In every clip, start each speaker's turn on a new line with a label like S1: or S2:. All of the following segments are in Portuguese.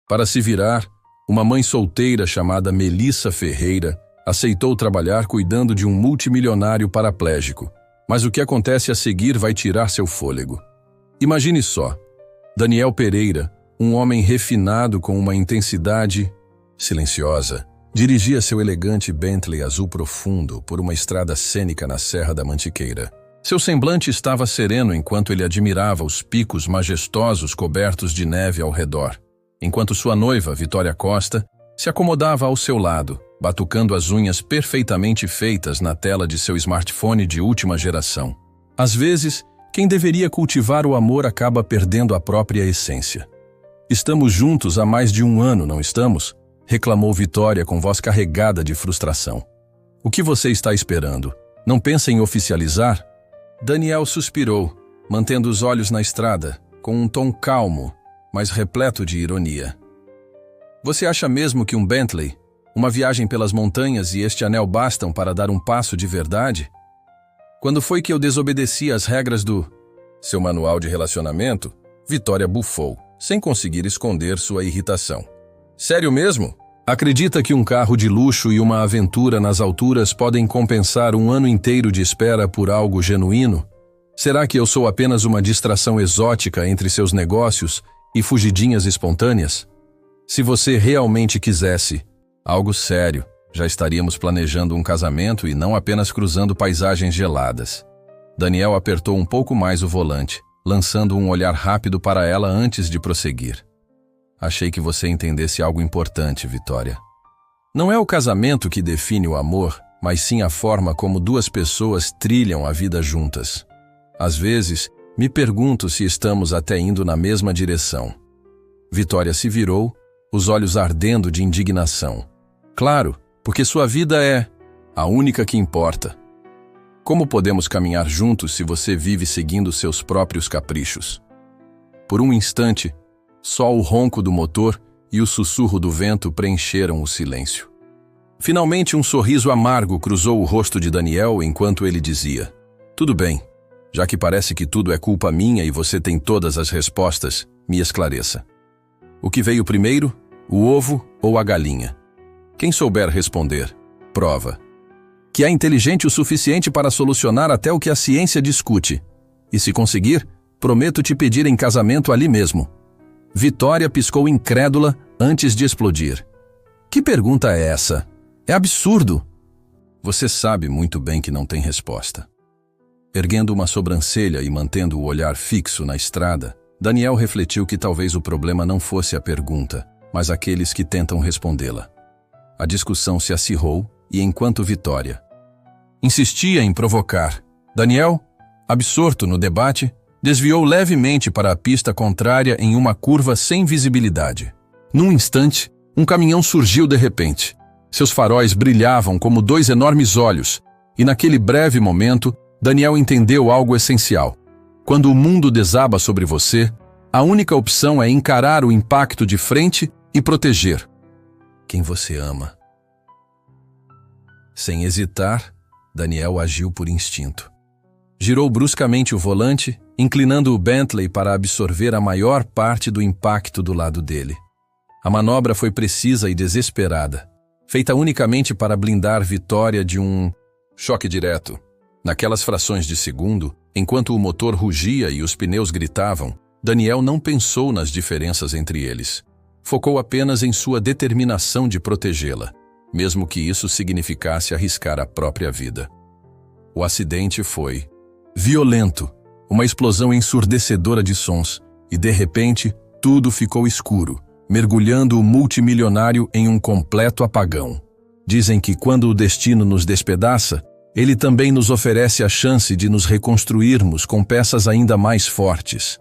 S1: Para se virar, uma mãe solteira chamada Melissa Ferreira aceitou trabalhar cuidando de um multimilionário paraplégico. Mas o que acontece a seguir vai tirar seu fôlego. Imagine só, Daniel Pereira, um homem refinado com uma intensidade silenciosa, dirigia seu elegante Bentley azul profundo por uma estrada cênica na Serra da Mantiqueira. Seu semblante estava sereno enquanto ele admirava os picos majestosos cobertos de neve ao redor, enquanto sua noiva, Vitória Costa, se acomodava ao seu lado, batucando as unhas perfeitamente feitas na tela de seu smartphone de última geração. Às vezes, quem deveria cultivar o amor acaba perdendo a própria essência. Estamos juntos há mais de 1 ano, não estamos? Reclamou Vitória com voz carregada de frustração. O que você está esperando? Não pensa em oficializar? Daniel suspirou, mantendo os olhos na estrada, com um tom calmo, mas repleto de ironia. Você acha mesmo que um Bentley, uma viagem pelas montanhas e este anel bastam para dar um passo de verdade? Quando foi que eu desobedeci às regras do seu manual de relacionamento? Vitória bufou, sem conseguir esconder sua irritação. Sério mesmo? Acredita que um carro de luxo e uma aventura nas alturas podem compensar 1 ano inteiro de espera por algo genuíno? Será que eu sou apenas uma distração exótica entre seus negócios e fugidinhas espontâneas? Se você realmente quisesse algo sério, já estaríamos planejando um casamento e não apenas cruzando paisagens geladas. Daniel apertou um pouco mais o volante, lançando um olhar rápido para ela antes de prosseguir. Achei que você entendesse algo importante, Vitória. Não é o casamento que define o amor, mas sim a forma como 2 pessoas trilham a vida juntas. Às vezes, me pergunto se estamos até indo na mesma direção. Vitória se virou, os olhos ardendo de indignação. Claro, porque sua vida é a única que importa. Como podemos caminhar juntos se você vive seguindo seus próprios caprichos? Por um instante, só o ronco do motor e o sussurro do vento preencheram o silêncio. Finalmente, um sorriso amargo cruzou o rosto de Daniel enquanto ele dizia: Tudo bem, já que parece que tudo é culpa minha e você tem todas as respostas, me esclareça. O que veio primeiro, o ovo ou a galinha? Quem souber responder, prova. Que é inteligente o suficiente para solucionar até o que a ciência discute. E se conseguir, prometo te pedir em casamento ali mesmo. Vitória piscou incrédula antes de explodir. Que pergunta é essa? É absurdo! Você sabe muito bem que não tem resposta. Erguendo uma sobrancelha e mantendo o olhar fixo na estrada, Daniel refletiu que talvez o problema não fosse a pergunta, mas aqueles que tentam respondê-la. A discussão se acirrou e enquanto Vitória insistia em provocar, Daniel, absorto no debate, desviou levemente para a pista contrária em uma curva sem visibilidade. Num instante, um caminhão surgiu de repente. Seus faróis brilhavam como 2 enormes olhos, e naquele breve momento, Daniel entendeu algo essencial. Quando o mundo desaba sobre você, a única opção é encarar o impacto de frente e proteger quem você ama. Sem hesitar, Daniel agiu por instinto. Girou bruscamente o volante, inclinando o Bentley para absorver a maior parte do impacto do lado dele. A manobra foi precisa e desesperada, feita unicamente para blindar Vitória de um choque direto. Naquelas frações de segundo, enquanto o motor rugia e os pneus gritavam, Daniel não pensou nas diferenças entre eles. Focou apenas em sua determinação de protegê-la, mesmo que isso significasse arriscar a própria vida. O acidente foi violento, uma explosão ensurdecedora de sons, e de repente, tudo ficou escuro, mergulhando o multimilionário em um completo apagão. Dizem que quando o destino nos despedaça, ele também nos oferece a chance de nos reconstruirmos com peças ainda mais fortes.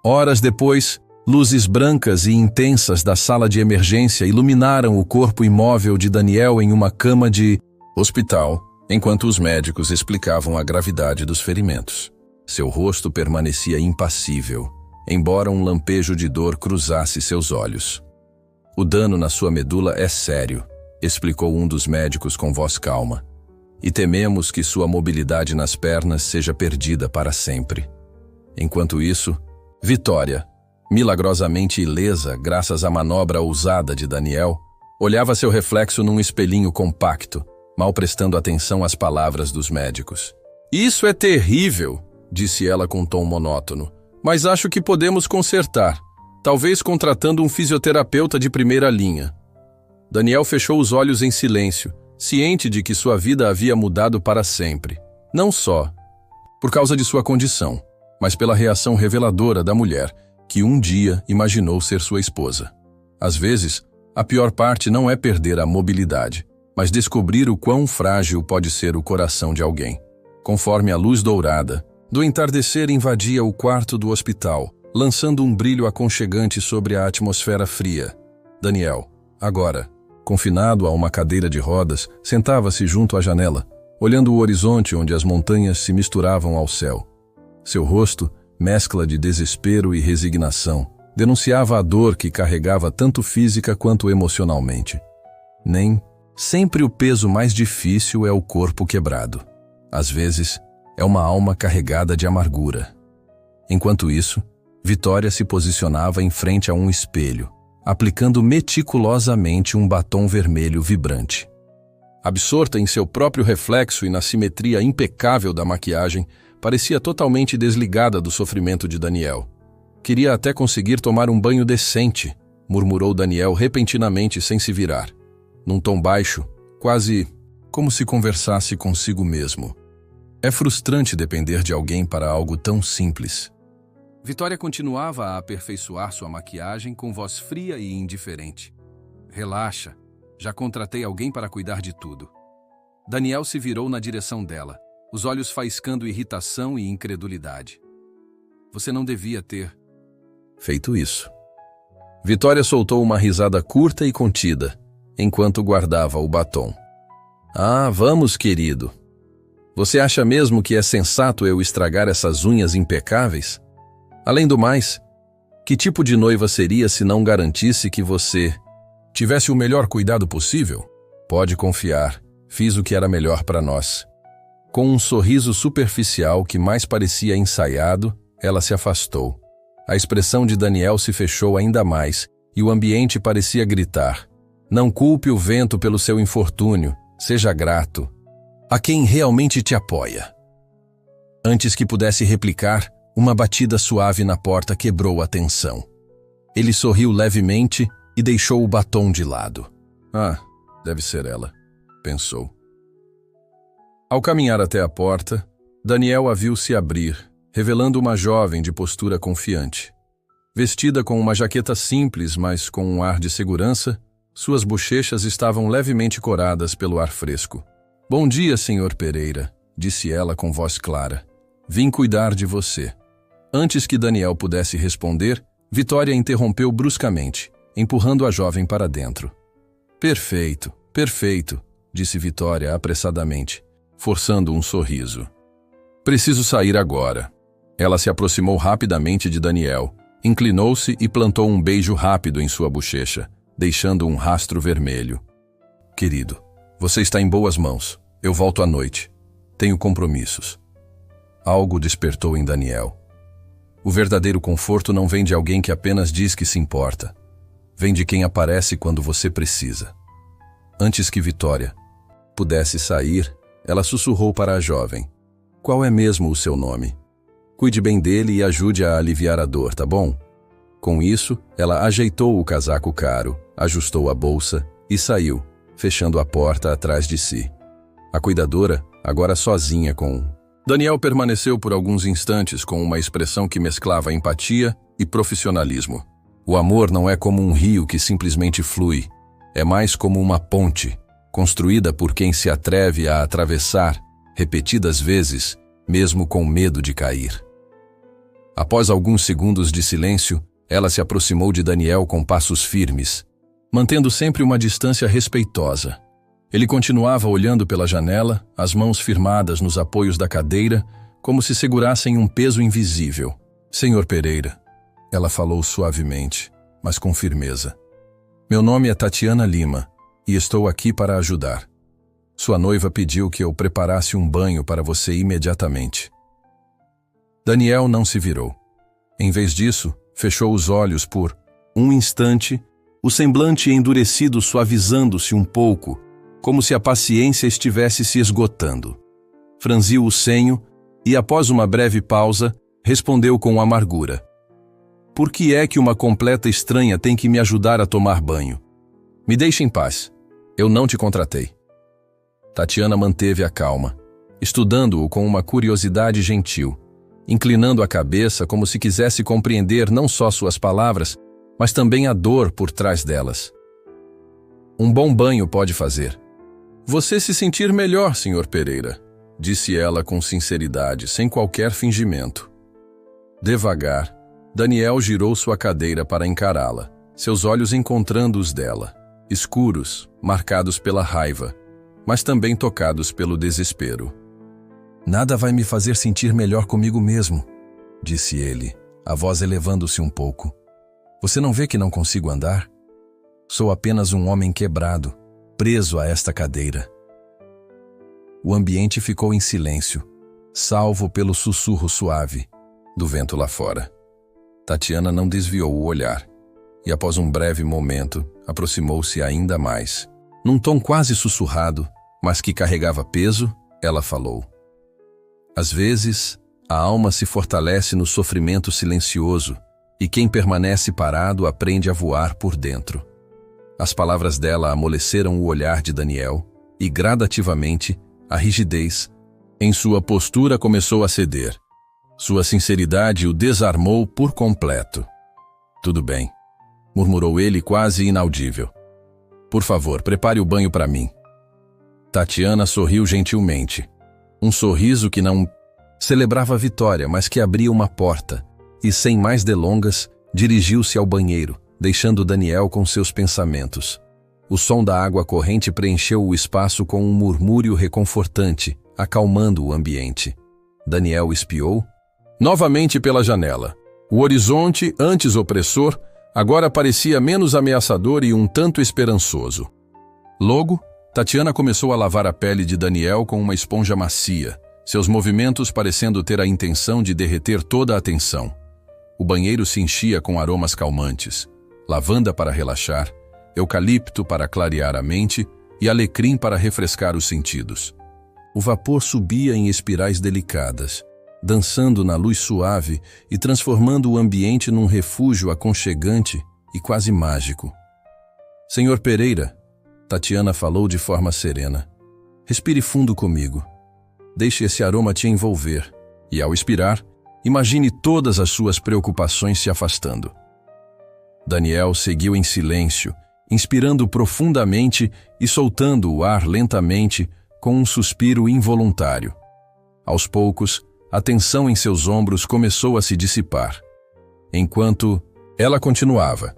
S1: Horas depois, luzes brancas e intensas da sala de emergência iluminaram o corpo imóvel de Daniel em uma cama de hospital, enquanto os médicos explicavam a gravidade dos ferimentos. Seu rosto permanecia impassível, embora um lampejo de dor cruzasse seus olhos. O dano na sua medula é sério, explicou um dos médicos com voz calma, e tememos que sua mobilidade nas pernas seja perdida para sempre. Enquanto isso, Vitória, milagrosamente ilesa graças à manobra ousada de Daniel, olhava seu reflexo num espelhinho compacto, mal prestando atenção às palavras dos médicos. "Isso é terrível", disse ela com tom monótono, "mas acho que podemos consertar, talvez contratando um fisioterapeuta de primeira linha." Daniel fechou os olhos em silêncio, ciente de que sua vida havia mudado para sempre. Não só por causa de sua condição, mas pela reação reveladora da mulher, que um dia imaginou ser sua esposa. Às vezes, a pior parte não é perder a mobilidade, mas descobrir o quão frágil pode ser o coração de alguém. Conforme a luz dourada do entardecer invadia o quarto do hospital, lançando um brilho aconchegante sobre a atmosfera fria, Daniel, agora, confinado a uma cadeira de rodas, sentava-se junto à janela, olhando o horizonte onde as montanhas se misturavam ao céu. Seu rosto, mescla de desespero e resignação, denunciava a dor que carregava tanto física quanto emocionalmente. Sempre o peso mais difícil é o corpo quebrado. Às vezes, é uma alma carregada de amargura. Enquanto isso, Vitória se posicionava em frente a um espelho, aplicando meticulosamente um batom vermelho vibrante. Absorta em seu próprio reflexo e na simetria impecável da maquiagem, parecia totalmente desligada do sofrimento de Daniel. "Queria até conseguir tomar um banho decente", murmurou Daniel repentinamente sem se virar. Num tom baixo, quase como se conversasse consigo mesmo. É frustrante depender de alguém para algo tão simples. Vitória continuava a aperfeiçoar sua maquiagem com voz fria e indiferente. "Relaxa, já contratei alguém para cuidar de tudo." Daniel se virou na direção dela, os olhos faiscando irritação e incredulidade. "Você não devia ter feito isso." Vitória soltou uma risada curta e contida, enquanto guardava o batom. "Ah, vamos, querido. Você acha mesmo que é sensato eu estragar essas unhas impecáveis? Além do mais, que tipo de noiva seria se não garantisse que você tivesse o melhor cuidado possível? Pode confiar, fiz o que era melhor para nós." Com um sorriso superficial que mais parecia ensaiado, ela se afastou. A expressão de Daniel se fechou ainda mais e o ambiente parecia gritar: "Não culpe o vento pelo seu infortúnio, seja grato a quem realmente te apoia." Antes que pudesse replicar, uma batida suave na porta quebrou a tensão. Ele sorriu levemente e deixou o batom de lado. "Ah, deve ser ela", pensou. Ao caminhar até a porta, Daniel a viu se abrir, revelando uma jovem de postura confiante. Vestida com uma jaqueta simples, mas com um ar de segurança, suas bochechas estavam levemente coradas pelo ar fresco. "Bom dia, Sr. Pereira", disse ela com voz clara. "Vim cuidar de você." Antes que Daniel pudesse responder, Vitória interrompeu bruscamente, empurrando a jovem para dentro. Perfeito, disse Vitória apressadamente, forçando um sorriso. "Preciso sair agora." Ela se aproximou rapidamente de Daniel, inclinou-se e plantou um beijo rápido em sua bochecha, deixando um rastro vermelho. "Querido, você está em boas mãos. Eu volto à noite. Tenho compromissos." Algo despertou em Daniel. O verdadeiro conforto não vem de alguém que apenas diz que se importa. Vem de quem aparece quando você precisa. Antes que Vitória pudesse sair, ela sussurrou para a jovem: "Qual é mesmo o seu nome? Cuide bem dele e ajude a aliviar a dor, tá bom?" Com isso, ela ajeitou o casaco caro, ajustou a bolsa e saiu, fechando a porta atrás de si. A cuidadora, agora sozinha com... Daniel permaneceu por alguns instantes com uma expressão que mesclava empatia e profissionalismo. O amor não é como um rio que simplesmente flui, é mais como uma ponte, construída por quem se atreve a atravessar, repetidas vezes, mesmo com medo de cair. Após alguns segundos de silêncio, ela se aproximou de Daniel com passos firmes, mantendo sempre uma distância respeitosa. Ele continuava olhando pela janela, as mãos firmadas nos apoios da cadeira, como se segurassem um peso invisível. "Senhor Pereira", ela falou suavemente, mas com firmeza. "Meu nome é Tatiana Lima e estou aqui para ajudar. Sua noiva pediu que eu preparasse um banho para você imediatamente." Daniel não se virou. Em vez disso, Fechou os olhos por um instante, o semblante endurecido suavizando-se um pouco, como se a paciência estivesse se esgotando. Franziu o senho e, após uma breve pausa, respondeu com amargura: Por que é que uma completa estranha tem que me ajudar a tomar banho? Me deixe em paz. Eu não te contratei. Tatiana manteve a calma, estudando-o com uma curiosidade gentil, inclinando a cabeça como se quisesse compreender não só suas palavras, mas também a dor por trás delas. Um bom banho pode fazer você se sentir melhor, Sr. Pereira, disse ela com sinceridade, sem qualquer fingimento. Devagar, Daniel girou sua cadeira para encará-la, seus olhos encontrando os dela, escuros, marcados pela raiva, mas também tocados pelo desespero. Nada vai me fazer sentir melhor comigo mesmo, disse ele, a voz elevando-se um pouco. Você não vê que não consigo andar? Sou apenas um homem quebrado, preso a esta cadeira. O ambiente ficou em silêncio, salvo pelo sussurro suave do vento lá fora. Tatiana não desviou o olhar e, após um breve momento, aproximou-se ainda mais. Num tom quase sussurrado, mas que carregava peso, ela falou: Às vezes, a alma se fortalece no sofrimento silencioso e quem permanece parado aprende a voar por dentro. As palavras dela amoleceram o olhar de Daniel e, gradativamente, a rigidez em sua postura começou a ceder. Sua sinceridade o desarmou por completo. Tudo bem, murmurou ele quase inaudível. Por favor, prepare o banho para mim. Tatiana sorriu gentilmente. Um sorriso que não celebrava a vitória, mas que abria uma porta, e sem mais delongas, dirigiu-se ao banheiro, deixando Daniel com seus pensamentos. O som da água corrente preencheu o espaço com um murmúrio reconfortante, acalmando o ambiente. Daniel espiou novamente pela janela. O horizonte, antes opressor, agora parecia menos ameaçador e um tanto esperançoso. Logo, Tatiana começou a lavar a pele de Daniel com uma esponja macia, seus movimentos parecendo ter a intenção de derreter toda a atenção. O banheiro se enchia com aromas calmantes, lavanda para relaxar, eucalipto para clarear a mente e alecrim para refrescar os sentidos. O vapor subia em espirais delicadas, dançando na luz suave e transformando o ambiente num refúgio aconchegante e quase mágico. Senhor Pereira, Tatiana falou de forma serena, respire fundo comigo. Deixe esse aroma te envolver e, ao expirar, imagine todas as suas preocupações se afastando. Daniel seguiu em silêncio, inspirando profundamente e soltando o ar lentamente com um suspiro involuntário. Aos poucos, a tensão em seus ombros começou a se dissipar. Enquanto ela continuava,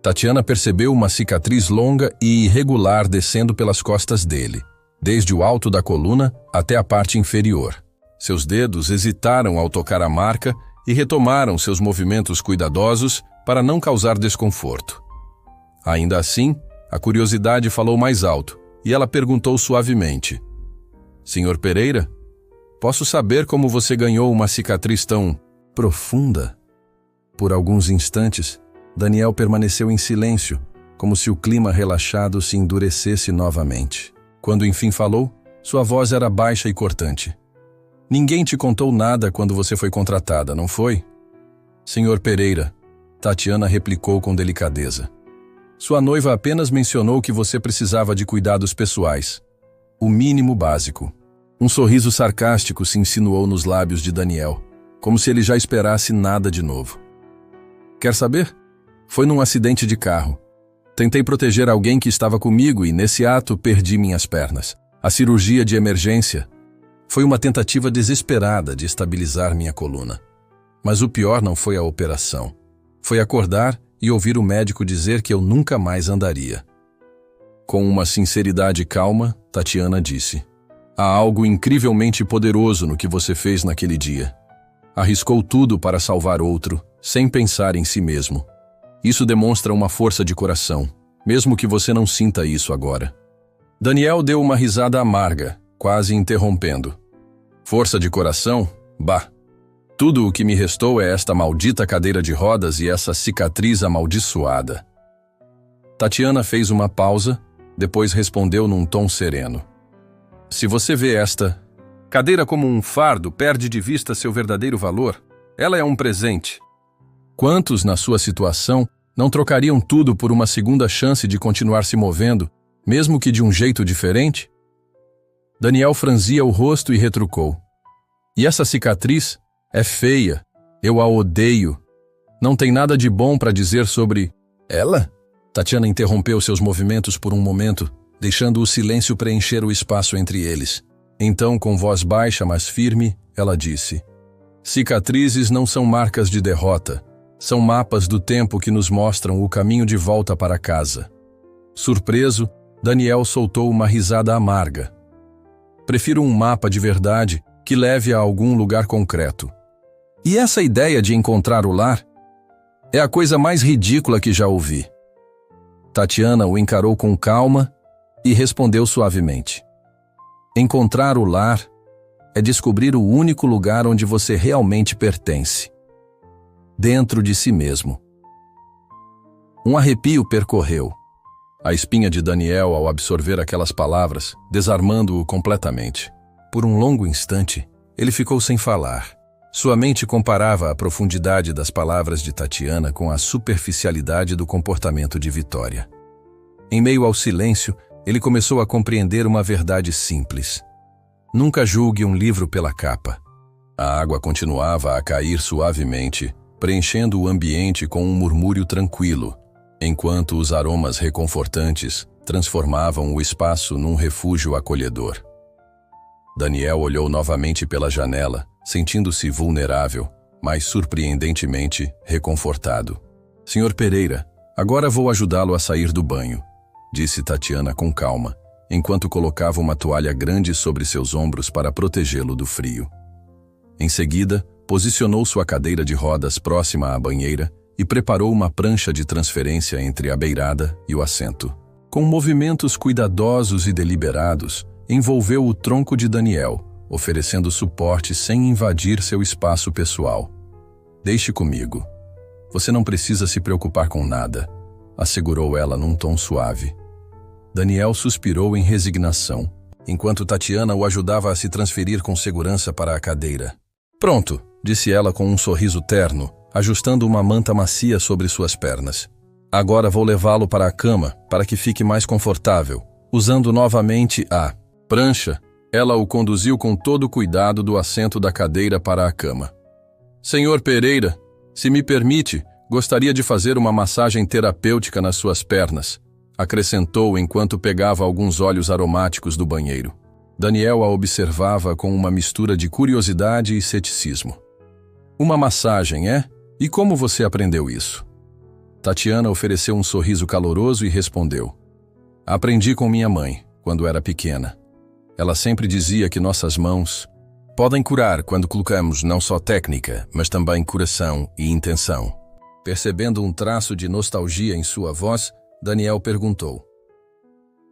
S1: Tatiana percebeu uma cicatriz longa e irregular descendo pelas costas dele, desde o alto da coluna até a parte inferior. Seus dedos hesitaram ao tocar a marca e retomaram seus movimentos cuidadosos para não causar desconforto. Ainda assim, a curiosidade falou mais alto e ela perguntou suavemente: Senhor Pereira, posso saber como você ganhou uma cicatriz tão profunda? Por alguns instantes, Daniel permaneceu em silêncio, como se o clima relaxado se endurecesse novamente. Quando enfim falou, sua voz era baixa e cortante. Ninguém te contou nada quando você foi contratada, não foi? Senhor Pereira, Tatiana replicou com delicadeza. Sua noiva apenas mencionou que você precisava de cuidados pessoais. O mínimo básico. Um sorriso sarcástico se insinuou nos lábios de Daniel, como se ele já esperasse nada de novo. Quer saber? Foi num acidente de carro. Tentei proteger alguém que estava comigo e, nesse ato, perdi minhas pernas. A cirurgia de emergência foi uma tentativa desesperada de estabilizar minha coluna. Mas o pior não foi a operação. Foi acordar e ouvir o médico dizer que eu nunca mais andaria. Com uma sinceridade calma, Tatiana disse: Há algo incrivelmente poderoso no que você fez naquele dia. Arriscou tudo para salvar outro, sem pensar em si mesmo. Isso demonstra uma força de coração, mesmo que você não sinta isso agora. Daniel deu uma risada amarga, quase interrompendo. Força de coração? Bah! Tudo o que me restou é esta maldita cadeira de rodas e essa cicatriz amaldiçoada. Tatiana fez uma pausa, depois respondeu num tom sereno. Se você vê esta cadeira como um fardo, perde de vista seu verdadeiro valor. Ela é um presente. Quantos, na sua situação, não trocariam tudo por uma segunda chance de continuar se movendo, mesmo que de um jeito diferente? Daniel franzia o rosto e retrucou. E essa cicatriz é feia. Eu a odeio. Não tem nada de bom para dizer sobre ela? Tatiana interrompeu seus movimentos por um momento, deixando o silêncio preencher o espaço entre eles. Então, com voz baixa, mas firme, ela disse: cicatrizes não são marcas de derrota. São mapas do tempo que nos mostram o caminho de volta para casa. Surpreso, Daniel soltou uma risada amarga. Prefiro um mapa de verdade que leve a algum lugar concreto. E essa ideia de encontrar o lar é a coisa mais ridícula que já ouvi. Tatiana o encarou com calma e respondeu suavemente. Encontrar o lar é descobrir o único lugar onde você realmente pertence. Dentro de si mesmo. Um arrepio percorreu a espinha de Daniel ao absorver aquelas palavras, desarmando-o completamente. Por um longo instante, ele ficou sem falar. Sua mente comparava a profundidade das palavras de Tatiana com a superficialidade do comportamento de Vitória. Em meio ao silêncio, ele começou a compreender uma verdade simples. Nunca julgue um livro pela capa. A água continuava a cair suavemente, preenchendo o ambiente com um murmúrio tranquilo, enquanto os aromas reconfortantes transformavam o espaço num refúgio acolhedor. Daniel olhou novamente pela janela, sentindo-se vulnerável, mas surpreendentemente reconfortado. Senhor Pereira, agora vou ajudá-lo a sair do banho, disse Tatiana com calma, enquanto colocava uma toalha grande sobre seus ombros para protegê-lo do frio. Em seguida, posicionou sua cadeira de rodas próxima à banheira e preparou uma prancha de transferência entre a beirada e o assento. Com movimentos cuidadosos e deliberados, envolveu o tronco de Daniel, oferecendo suporte sem invadir seu espaço pessoal. Deixe comigo. Você não precisa se preocupar com nada, assegurou ela num tom suave. Daniel suspirou em resignação, enquanto Tatiana o ajudava a se transferir com segurança para a cadeira. Pronto, disse ela com um sorriso terno, ajustando uma manta macia sobre suas pernas. Agora vou levá-lo para a cama, para que fique mais confortável. Usando novamente a prancha, ela o conduziu com todo o cuidado do assento da cadeira para a cama. Senhor Pereira, se me permite, gostaria de fazer uma massagem terapêutica nas suas pernas, acrescentou enquanto pegava alguns óleos aromáticos do banheiro. Daniel a observava com uma mistura de curiosidade e ceticismo. Uma massagem, é? E como você aprendeu isso? Tatiana ofereceu um sorriso caloroso e respondeu. Aprendi com minha mãe, quando era pequena. Ela sempre dizia que nossas mãos podem curar quando colocamos não só técnica, mas também coração e intenção. Percebendo um traço de nostalgia em sua voz, Daniel perguntou.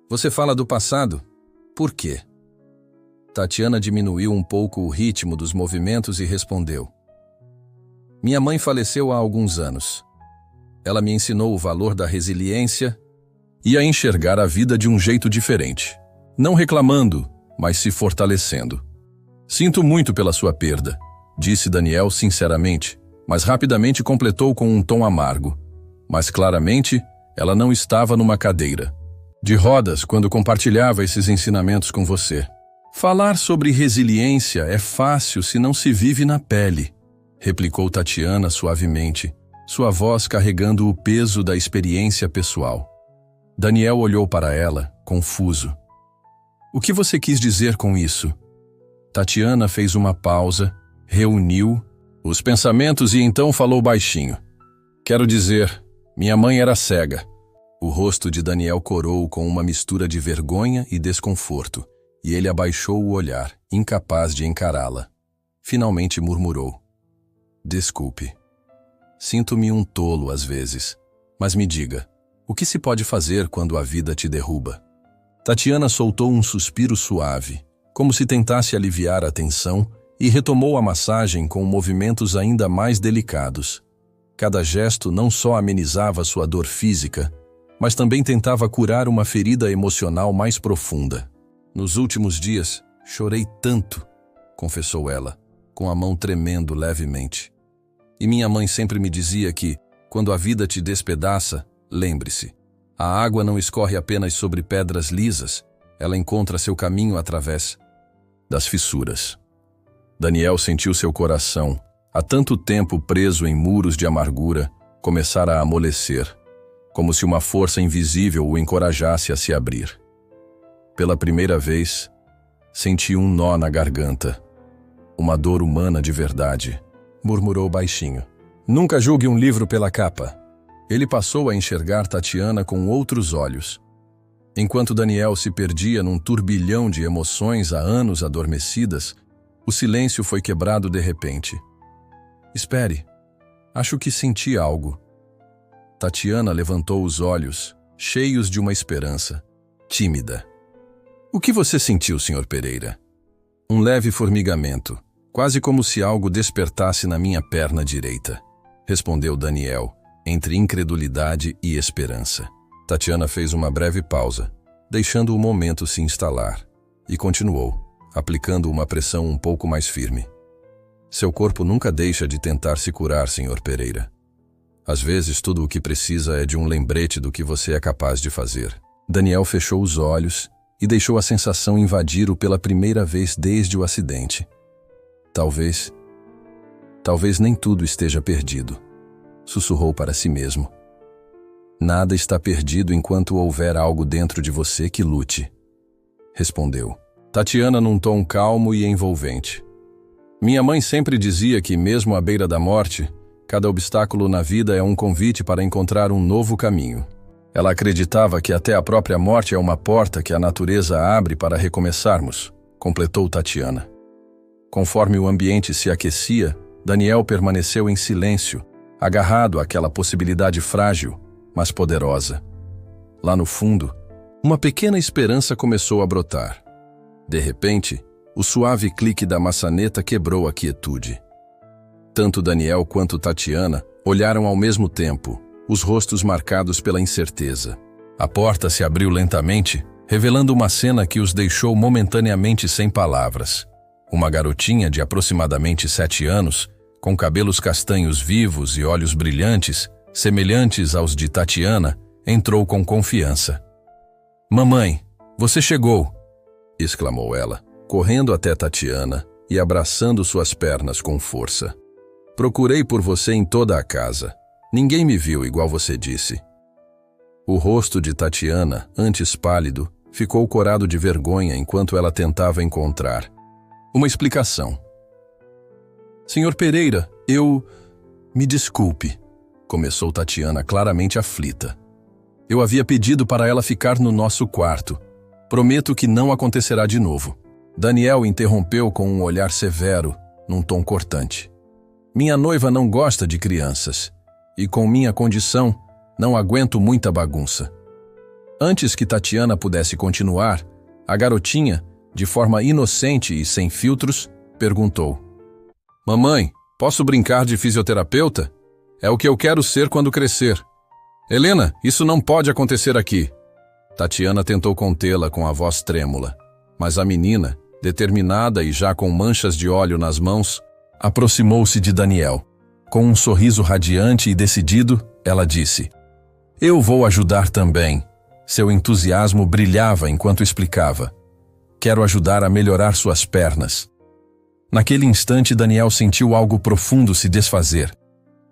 S1: Você fala do passado? Por quê? Tatiana diminuiu um pouco o ritmo dos movimentos e respondeu. Minha mãe faleceu há alguns anos. Ela me ensinou o valor da resiliência e a enxergar a vida de um jeito diferente. Não reclamando, mas se fortalecendo. Sinto muito pela sua perda, disse Daniel sinceramente, mas rapidamente completou com um tom amargo. Mas claramente, ela não estava numa cadeira de rodas quando compartilhava esses ensinamentos com você. Falar sobre resiliência é fácil se não se vive na pele, replicou Tatiana suavemente, sua voz carregando o peso da experiência pessoal. Daniel olhou para ela, confuso. O que você quis dizer com isso? Tatiana fez uma pausa, reuniu os pensamentos e então falou baixinho. Quero dizer, minha mãe era cega. O rosto de Daniel corou com uma mistura de vergonha e desconforto, e ele abaixou o olhar, incapaz de encará-la. Finalmente murmurou. Desculpe. Sinto-me um tolo às vezes, mas me diga, o que se pode fazer quando a vida te derruba? Tatiana soltou um suspiro suave, como se tentasse aliviar a tensão, e retomou a massagem com movimentos ainda mais delicados. Cada gesto não só amenizava sua dor física, mas também tentava curar uma ferida emocional mais profunda. Nos últimos dias, chorei tanto, confessou ela, com a mão tremendo levemente. E minha mãe sempre me dizia que, quando a vida te despedaça, lembre-se, a água não escorre apenas sobre pedras lisas, ela encontra seu caminho através das fissuras. Daniel sentiu seu coração, há tanto tempo preso em muros de amargura, começar a amolecer, como se uma força invisível o encorajasse a se abrir. Pela primeira vez, senti um nó na garganta. Uma dor humana de verdade, murmurou baixinho. Nunca julgue um livro pela capa. Ele passou a enxergar Tatiana com outros olhos. Enquanto Daniel se perdia num turbilhão de emoções há anos adormecidas, o silêncio foi quebrado de repente. Espere, acho que senti algo. Tatiana levantou os olhos, cheios de uma esperança, tímida. O que você sentiu, Sr. Pereira? Um leve formigamento, quase como se algo despertasse na minha perna direita, respondeu Daniel, entre incredulidade e esperança. Tatiana fez uma breve pausa, deixando o momento se instalar, e continuou, aplicando uma pressão um pouco mais firme. Seu corpo nunca deixa de tentar se curar, Sr. Pereira. Às vezes, tudo o que precisa é de um lembrete do que você é capaz de fazer. Daniel fechou os olhos e deixou a sensação invadir-o pela primeira vez desde o acidente. Talvez nem tudo esteja perdido, sussurrou para si mesmo. Nada está perdido enquanto houver algo dentro de você que lute, respondeu. Tatiana num tom calmo e envolvente. Minha mãe sempre dizia que, mesmo à beira da morte, cada obstáculo na vida é um convite para encontrar um novo caminho. Ela acreditava que até a própria morte é uma porta que a natureza abre para recomeçarmos, completou Tatiana. Conforme o ambiente se aquecia, Daniel permaneceu em silêncio, agarrado àquela possibilidade frágil, mas poderosa. Lá no fundo, uma pequena esperança começou a brotar. De repente, o suave clique da maçaneta quebrou a quietude. Tanto Daniel quanto Tatiana olharam ao mesmo tempo, os rostos marcados pela incerteza. A porta se abriu lentamente, revelando uma cena que os deixou momentaneamente sem palavras. Uma garotinha de aproximadamente 7 anos, com cabelos castanhos vivos e olhos brilhantes, semelhantes aos de Tatiana, entrou com confiança. "Mamãe, você chegou!" exclamou ela, correndo até Tatiana e abraçando suas pernas com força. "Procurei por você em toda a casa. Ninguém me viu igual você disse." O rosto de Tatiana, antes pálido, ficou corado de vergonha enquanto ela tentava encontrar uma explicação. "Senhor Pereira, me desculpe", começou Tatiana claramente aflita. "Eu havia pedido para ela ficar no nosso quarto. Prometo que não acontecerá de novo." Daniel interrompeu com um olhar severo, num tom cortante. "Minha noiva não gosta de crianças, e com minha condição, não aguento muita bagunça." Antes que Tatiana pudesse continuar, a garotinha, de forma inocente e sem filtros, perguntou: "Mamãe, posso brincar de fisioterapeuta? É o que eu quero ser quando crescer." "Helena, isso não pode acontecer aqui." Tatiana tentou contê-la com a voz trêmula, mas a menina, determinada e já com manchas de óleo nas mãos, aproximou-se de Daniel. Com um sorriso radiante e decidido, ela disse: "Eu vou ajudar também." Seu entusiasmo brilhava enquanto explicava: "Quero ajudar a melhorar suas pernas." Naquele instante, Daniel sentiu algo profundo se desfazer.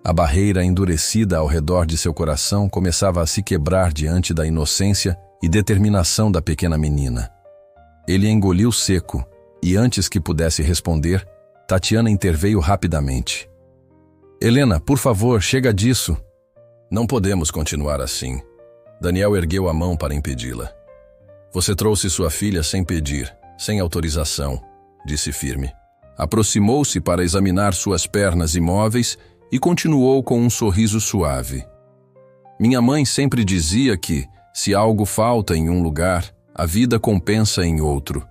S1: A barreira endurecida ao redor de seu coração começava a se quebrar diante da inocência e determinação da pequena menina. Ele engoliu seco, e antes que pudesse responder, Tatiana interveio rapidamente. "Helena, por favor, chega disso." "Não podemos continuar assim." Daniel ergueu a mão para impedi-la. "Você trouxe sua filha sem pedir, sem autorização", disse firme. Aproximou-se para examinar suas pernas imóveis e continuou com um sorriso suave. "Minha mãe sempre dizia que, se algo falta em um lugar, a vida compensa em outro,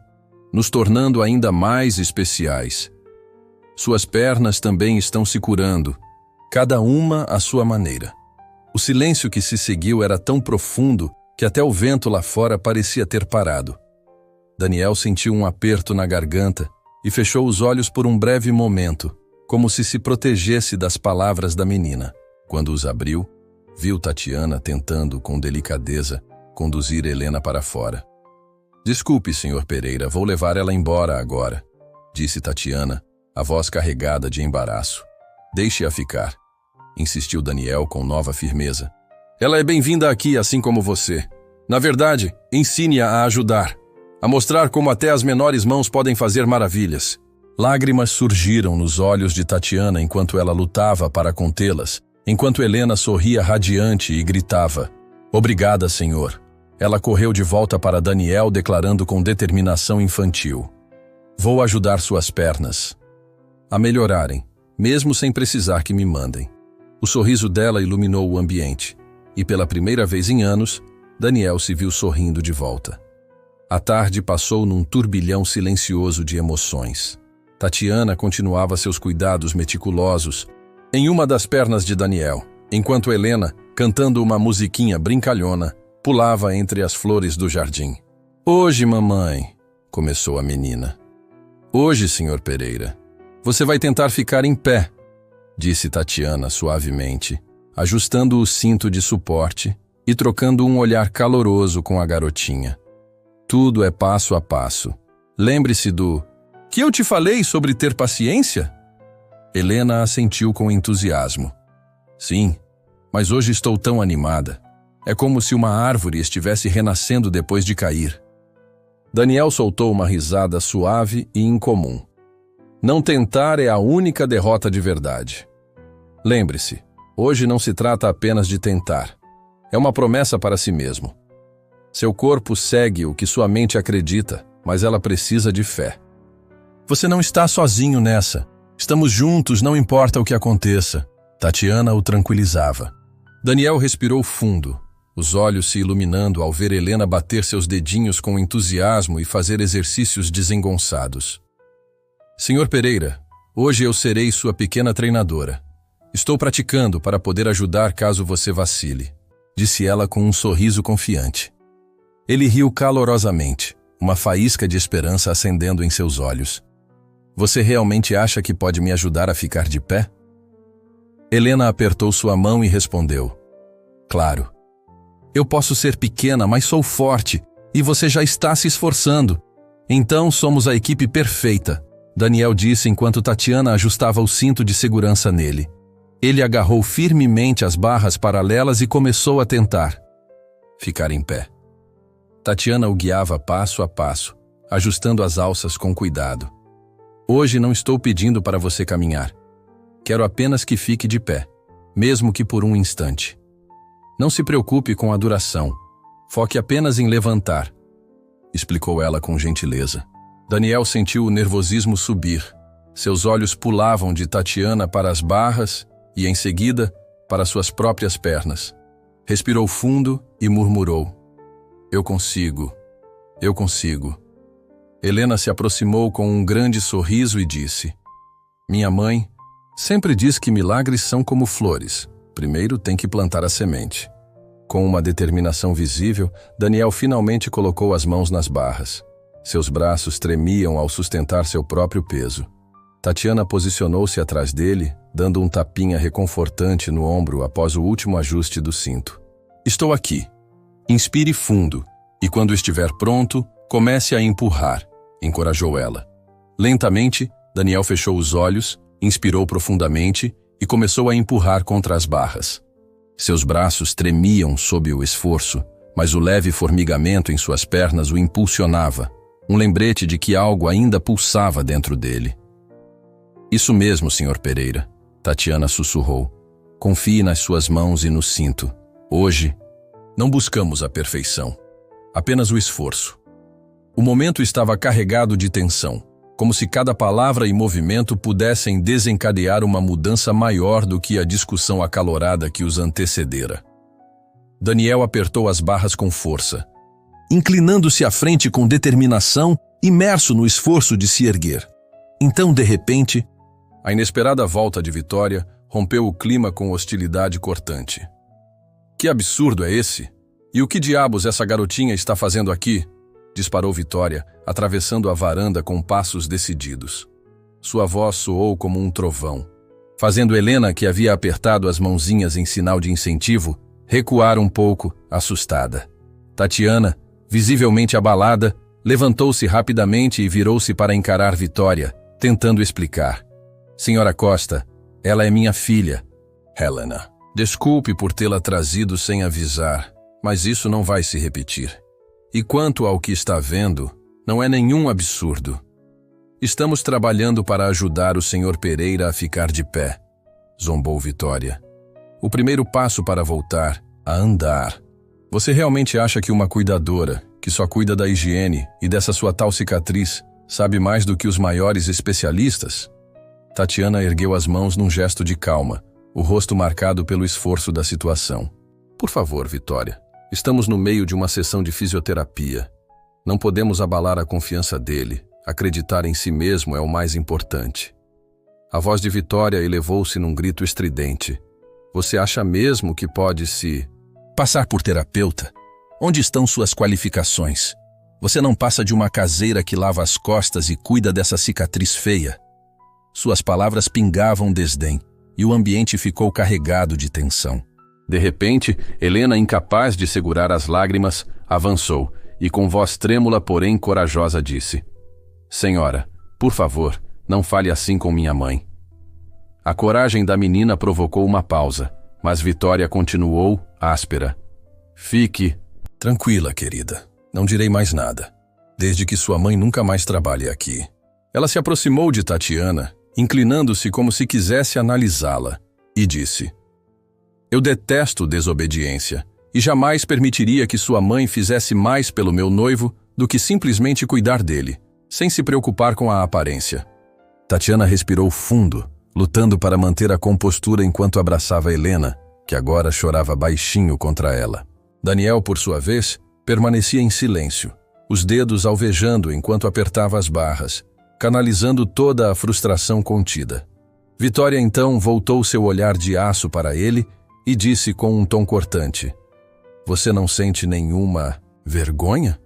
S1: nos tornando ainda mais especiais. Suas pernas também estão se curando, cada uma à sua maneira. O silêncio que se seguiu era tão profundo que até o vento lá fora parecia ter parado. Daniel sentiu um aperto na garganta e fechou os olhos por um breve momento, como se protegesse das palavras da menina. Quando os abriu, viu Tatiana tentando, com delicadeza, conduzir Helena para fora. Desculpe, Sr. Pereira, vou levar ela embora agora, disse Tatiana, a voz carregada de embaraço. Deixe-a ficar, insistiu Daniel com nova firmeza. Ela é bem-vinda aqui, assim como você. Na verdade, ensine-a a ajudar, a mostrar como até as menores mãos podem fazer maravilhas. Lágrimas surgiram nos olhos de Tatiana enquanto ela lutava para contê-las, enquanto Helena sorria radiante e gritava: Obrigada, Senhor. Ela correu de volta para Daniel, declarando com determinação infantil: Vou ajudar suas pernas a melhorarem, mesmo sem precisar que me mandem. O sorriso dela iluminou o ambiente, e pela primeira vez em anos, Daniel se viu sorrindo de volta. A tarde passou num turbilhão silencioso de emoções. Tatiana continuava seus cuidados meticulosos em uma das pernas de Daniel, enquanto Helena, cantando uma musiquinha brincalhona, pulava entre as flores do jardim. Hoje, mamãe, começou a menina. Hoje, Sr. Pereira, você vai tentar ficar em pé, disse Tatiana suavemente, ajustando o cinto de suporte e trocando um olhar caloroso com a garotinha. Tudo é passo a passo. Lembre-se do que eu te falei sobre ter paciência? Helena assentiu com entusiasmo. Sim, mas hoje estou tão animada. É como se uma árvore estivesse renascendo depois de cair. Daniel soltou uma risada suave e incomum. Não tentar é a única derrota de verdade. Lembre-se, hoje não se trata apenas de tentar. É uma promessa para si mesmo. Seu corpo segue o que sua mente acredita, mas ela precisa de fé. Você não está sozinho nessa. Estamos juntos, não importa o que aconteça. Tatiana o tranquilizava. Daniel respirou fundo, os olhos se iluminando ao ver Helena bater seus dedinhos com entusiasmo e fazer exercícios desengonçados. Senhor Pereira, hoje eu serei sua pequena treinadora. Estou praticando para poder ajudar caso você vacile, disse ela com um sorriso confiante. Ele riu calorosamente, uma faísca de esperança acendendo em seus olhos. Você realmente acha que pode me ajudar a ficar de pé? Helena apertou sua mão e respondeu: Claro. Eu posso ser pequena, mas sou forte, e você já está se esforçando. Então somos a equipe perfeita, Daniel disse enquanto Tatiana ajustava o cinto de segurança nele. Ele agarrou firmemente as barras paralelas e começou a tentar ficar em pé. Tatiana o guiava passo a passo, ajustando as alças com cuidado. Hoje não estou pedindo para você caminhar. Quero apenas que fique de pé, mesmo que por um instante. Não se preocupe com a duração. Foque apenas em levantar, explicou ela com gentileza. Daniel sentiu o nervosismo subir. Seus olhos pulavam de Tatiana para as barras e, em seguida, para suas próprias pernas. Respirou fundo e murmurou: Eu consigo. Eu consigo. Helena se aproximou com um grande sorriso e disse: Minha mãe sempre diz que milagres são como flores. Primeiro tem que plantar a semente. Com uma determinação visível, Daniel finalmente colocou as mãos nas barras. Seus braços tremiam ao sustentar seu próprio peso. Tatiana posicionou-se atrás dele, dando um tapinha reconfortante no ombro após o último ajuste do cinto. Estou aqui. Inspire fundo e, quando estiver pronto, comece a empurrar, encorajou ela. Lentamente, Daniel fechou os olhos, inspirou profundamente e começou a empurrar contra as barras. Seus braços tremiam sob o esforço, mas o leve formigamento em suas pernas o impulsionava, um lembrete de que algo ainda pulsava dentro dele. Isso mesmo, Sr. Pereira, Tatiana sussurrou. Confie nas suas mãos e no cinto. Hoje, não buscamos a perfeição, apenas o esforço. O momento estava carregado de tensão, como se cada palavra e movimento pudessem desencadear uma mudança maior do que a discussão acalorada que os antecedera. Daniel apertou as barras com força, inclinando-se à frente com determinação, imerso no esforço de se erguer. Então, de repente, A inesperada volta de Vitória rompeu o clima com hostilidade cortante. Que absurdo é esse? E o que diabos essa garotinha está fazendo aqui? Disparou Vitória, atravessando a varanda com passos decididos. Sua voz soou como um trovão, fazendo Helena, que havia apertado as mãozinhas em sinal de incentivo, recuar um pouco, assustada. Tatiana, visivelmente abalada, levantou-se rapidamente e virou-se para encarar Vitória, tentando explicar. Senhora Costa, ela é minha filha, Helena. Desculpe por tê-la trazido sem avisar, mas isso não vai se repetir. E quanto ao que está vendo, não é nenhum absurdo. Estamos trabalhando para ajudar o Sr. Pereira a ficar de pé, zombou Vitória. O primeiro passo para voltar a andar. Você realmente acha que uma cuidadora, que só cuida da higiene e dessa sua tal cicatriz, sabe mais do que os maiores especialistas? Tatiana ergueu as mãos num gesto de calma, o rosto marcado pelo esforço da situação. Por favor, Vitória, estamos no meio de uma sessão de fisioterapia. Não podemos abalar a confiança dele. Acreditar em si mesmo é o mais importante. A voz de Vitória elevou-se num grito estridente. Você acha mesmo que pode se passar por terapeuta? Onde estão suas qualificações? Você não passa de uma caseira que lava as costas e cuida dessa cicatriz feia. Suas palavras pingavam desdém, e o ambiente ficou carregado de tensão. De repente, Helena, incapaz de segurar as lágrimas, avançou e com voz trêmula, porém corajosa, disse: Senhora, por favor, não fale assim com minha mãe. A coragem da menina provocou uma pausa, mas Vitória continuou, áspera. Fique tranquila, querida. Não direi mais nada, desde que sua mãe nunca mais trabalhe aqui. Ela se aproximou de Tatiana, inclinando-se como se quisesse analisá-la, e disse: Eu detesto desobediência, e jamais permitiria que sua mãe fizesse mais pelo meu noivo do que simplesmente cuidar dele, sem se preocupar com a aparência. Tatiana respirou fundo, lutando para manter a compostura enquanto abraçava Helena, que agora chorava baixinho contra ela. Daniel, por sua vez, permanecia em silêncio, os dedos alvejando enquanto apertava as barras, canalizando toda a frustração contida. Vitória então voltou seu olhar de aço para ele e disse com um tom cortante: Você não sente nenhuma vergonha?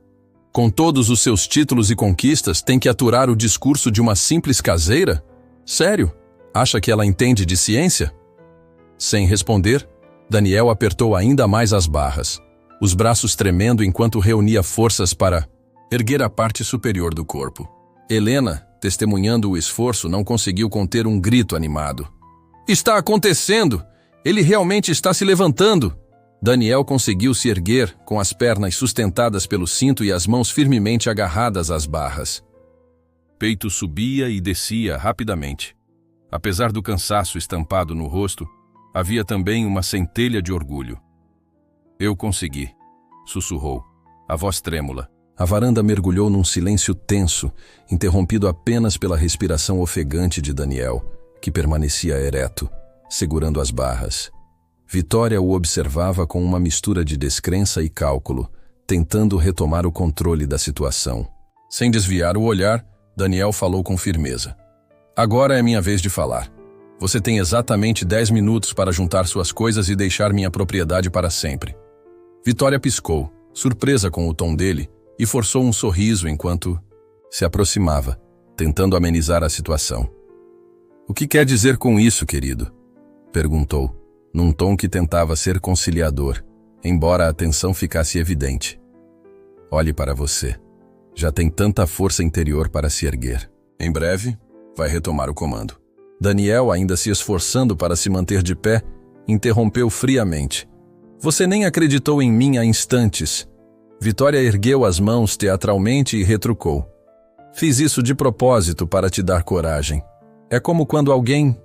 S1: Com todos os seus títulos e conquistas, tem que aturar o discurso de uma simples caseira? Sério? Acha que ela entende de ciência? Sem responder, Daniel apertou ainda mais as barras, os braços tremendo enquanto reunia forças para erguer a parte superior do corpo. Helena, testemunhando o esforço, não conseguiu conter um grito animado. Está acontecendo! Ele realmente está se levantando! Daniel conseguiu se erguer, com as pernas sustentadas pelo cinto e as mãos firmemente agarradas às barras. Peito subia e descia rapidamente. Apesar do cansaço estampado no rosto, havia também uma centelha de orgulho. Eu consegui, sussurrou, a voz trêmula. A varanda mergulhou num silêncio tenso, interrompido apenas pela respiração ofegante de Daniel, que permanecia ereto, segurando as barras. Vitória o observava com uma mistura de descrença e cálculo, tentando retomar o controle da situação. Sem desviar o olhar, Daniel falou com firmeza. Agora é minha vez de falar. Você tem exatamente 10 minutos para juntar suas coisas e deixar minha propriedade para sempre. Vitória piscou, surpresa com o tom dele, e forçou um sorriso enquanto se aproximava, tentando amenizar a situação. O que quer dizer com isso, querido? Perguntou, num tom que tentava ser conciliador, embora a tensão ficasse evidente. Olhe para você. Já tem tanta força interior para se erguer. Em breve, vai retomar o comando. Daniel, ainda se esforçando para se manter de pé, interrompeu friamente. Você nem acreditou em mim há instantes. Vitória ergueu as mãos teatralmente e retrucou. Fiz isso de propósito para te dar coragem. É como quando alguém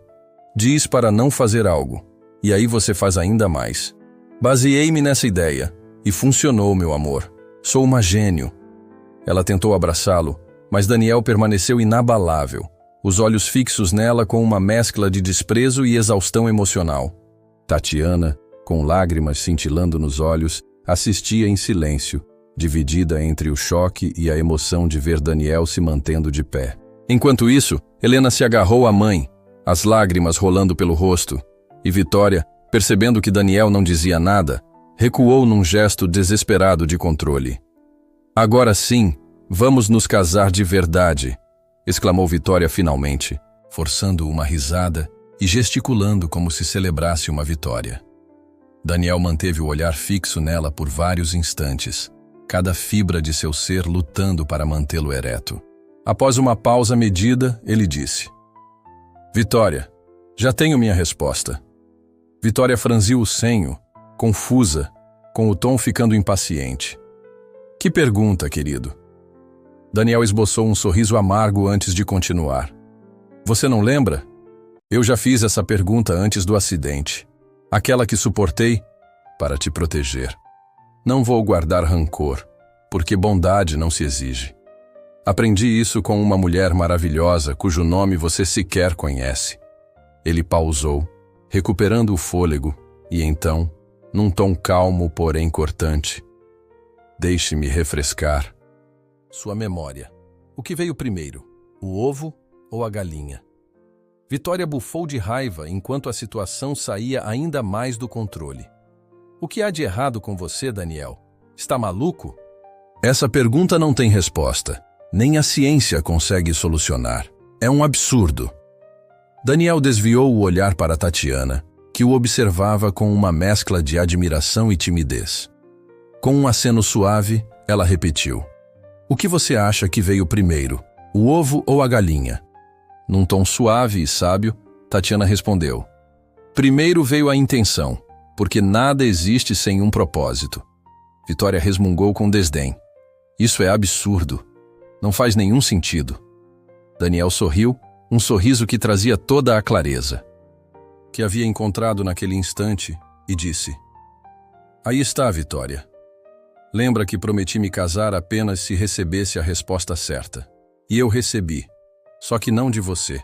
S1: diz para não fazer algo, e aí você faz ainda mais. Baseei-me nessa ideia, e funcionou, meu amor. Sou uma gênio. Ela tentou abraçá-lo, mas Daniel permaneceu inabalável, os olhos fixos nela com uma mescla de desprezo e exaustão emocional. Tatiana, com lágrimas cintilando nos olhos, assistia em silêncio, dividida entre o choque e a emoção de ver Daniel se mantendo de pé. Enquanto isso, Helena se agarrou à mãe, as lágrimas rolando pelo rosto, e Vitória, percebendo que Daniel não dizia nada, recuou num gesto desesperado de controle. Agora sim, vamos nos casar de verdade, exclamou Vitória finalmente, forçando uma risada e gesticulando como se celebrasse uma vitória. Daniel manteve o olhar fixo nela por vários instantes, cada fibra de seu ser lutando para mantê-lo ereto. Após uma pausa medida, ele disse: Vitória, já tenho minha resposta. Vitória franziu o senho, confusa, com o tom ficando impaciente. Que pergunta, querido? Daniel esboçou um sorriso amargo antes de continuar. Você não lembra? Eu já fiz essa pergunta antes do acidente. Aquela que suportei para te proteger. Não vou guardar rancor, porque bondade não se exige. Aprendi isso com uma mulher maravilhosa cujo nome você sequer conhece. Ele pausou, recuperando o fôlego, e então, num tom calmo, porém cortante: Deixe-me refrescar sua memória. O que veio primeiro, o ovo ou a galinha? Vitória bufou de raiva enquanto a situação saía ainda mais do controle. O que há de errado com você, Daniel? Está maluco? Essa pergunta não tem resposta. Nem a ciência consegue solucionar. É um absurdo. Daniel desviou o olhar para Tatiana, que o observava com uma mescla de admiração e timidez. Com um aceno suave, ela repetiu: O que você acha que veio primeiro, o ovo ou a galinha? Num tom suave e sábio, Tatiana respondeu: Primeiro veio a intenção, porque nada existe sem um propósito. Vitória resmungou com desdém: Isso é absurdo. Não faz nenhum sentido. Daniel sorriu, um sorriso que trazia toda a clareza que havia encontrado naquele instante, e disse: Aí está, Vitória. Lembra que prometi me casar apenas se recebesse a resposta certa. E eu recebi, só que não de você.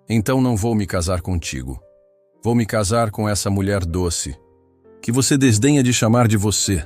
S1: Então não vou me casar contigo. Vou me casar com essa mulher doce, que você desdenha de chamar de você.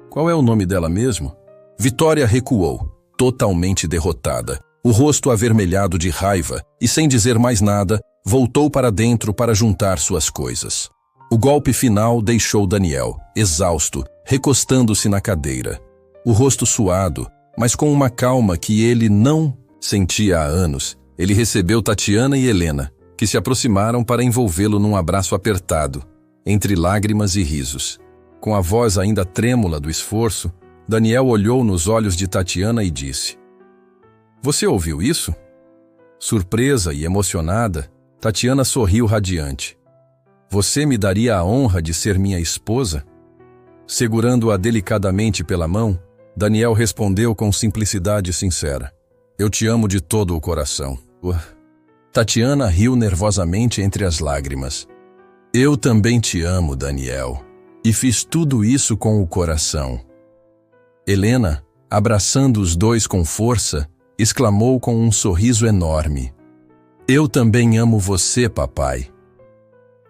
S1: Qual é o nome dela mesmo? Vitória recuou, totalmente derrotada, o rosto avermelhado de raiva, e sem dizer mais nada, voltou para dentro para juntar suas coisas. O golpe final deixou Daniel, exausto, recostando-se na cadeira. O rosto suado, mas com uma calma que ele não sentia há anos, ele recebeu Tatiana e Helena, que se aproximaram para envolvê-lo num abraço apertado, entre lágrimas e risos. Com a voz ainda trêmula do esforço, Daniel olhou nos olhos de Tatiana e disse: Você ouviu isso? Surpresa e emocionada, Tatiana sorriu radiante. Você me daria a honra de ser minha esposa? Segurando-a delicadamente pela mão, Daniel respondeu com simplicidade sincera: Eu te amo de todo o coração. Tatiana riu nervosamente entre as lágrimas. Eu também te amo, Daniel, e fiz tudo isso com o coração. Helena, abraçando os dois com força, exclamou com um sorriso enorme: Eu também amo você, papai.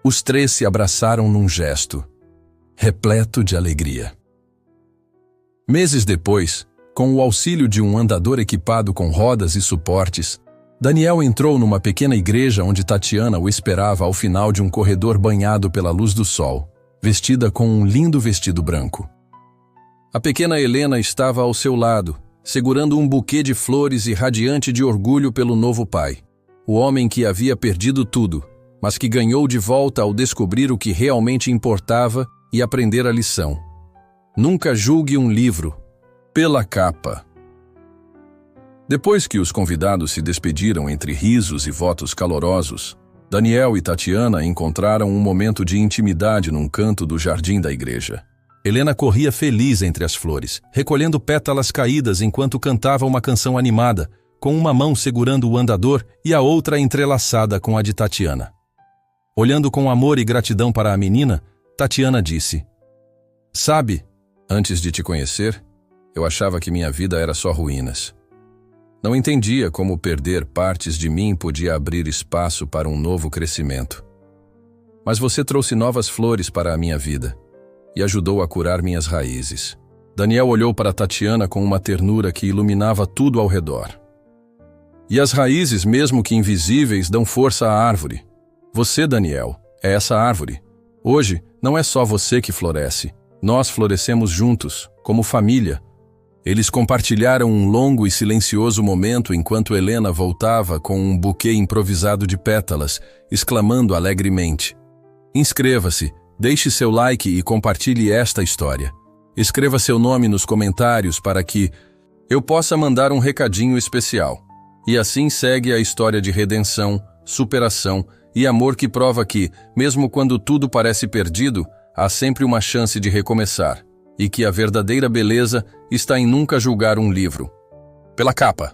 S1: Os três se abraçaram num gesto repleto de alegria. Meses depois, com o auxílio de um andador equipado com rodas e suportes, Daniel entrou numa pequena igreja onde Tatiana o esperava ao final de um corredor banhado pela luz do sol, vestida com um lindo vestido branco. A pequena Helena estava ao seu lado, segurando um buquê de flores e radiante de orgulho pelo novo pai, o homem que havia perdido tudo, mas que ganhou de volta ao descobrir o que realmente importava e aprender a lição. Nunca julgue um livro pela capa. Depois que os convidados se despediram entre risos e votos calorosos, Daniel e Tatiana encontraram um momento de intimidade num canto do jardim da igreja. Helena corria feliz entre as flores, recolhendo pétalas caídas enquanto cantava uma canção animada, com uma mão segurando o andador e a outra entrelaçada com a de Tatiana. Olhando com amor e gratidão para a menina, Tatiana disse: Sabe, antes de te conhecer, eu achava que minha vida era só ruínas. Não entendia como perder partes de mim podia abrir espaço para um novo crescimento. Mas você trouxe novas flores para a minha vida e ajudou a curar minhas raízes. Daniel olhou para Tatiana com uma ternura que iluminava tudo ao redor. E as raízes, mesmo que invisíveis, dão força à árvore. Você, Daniel, é essa árvore. Hoje, não é só você que floresce. Nós florescemos juntos, como família. Eles compartilharam um longo e silencioso momento enquanto Helena voltava com um buquê improvisado de pétalas, exclamando alegremente: inscreva-se, deixe seu like e compartilhe esta história. Escreva seu nome nos comentários para que eu possa mandar um recadinho especial. E assim segue a história de redenção, superação e amor que prova que, mesmo quando tudo parece perdido, há sempre uma chance de recomeçar. E que a verdadeira beleza está em nunca julgar um livro pela capa.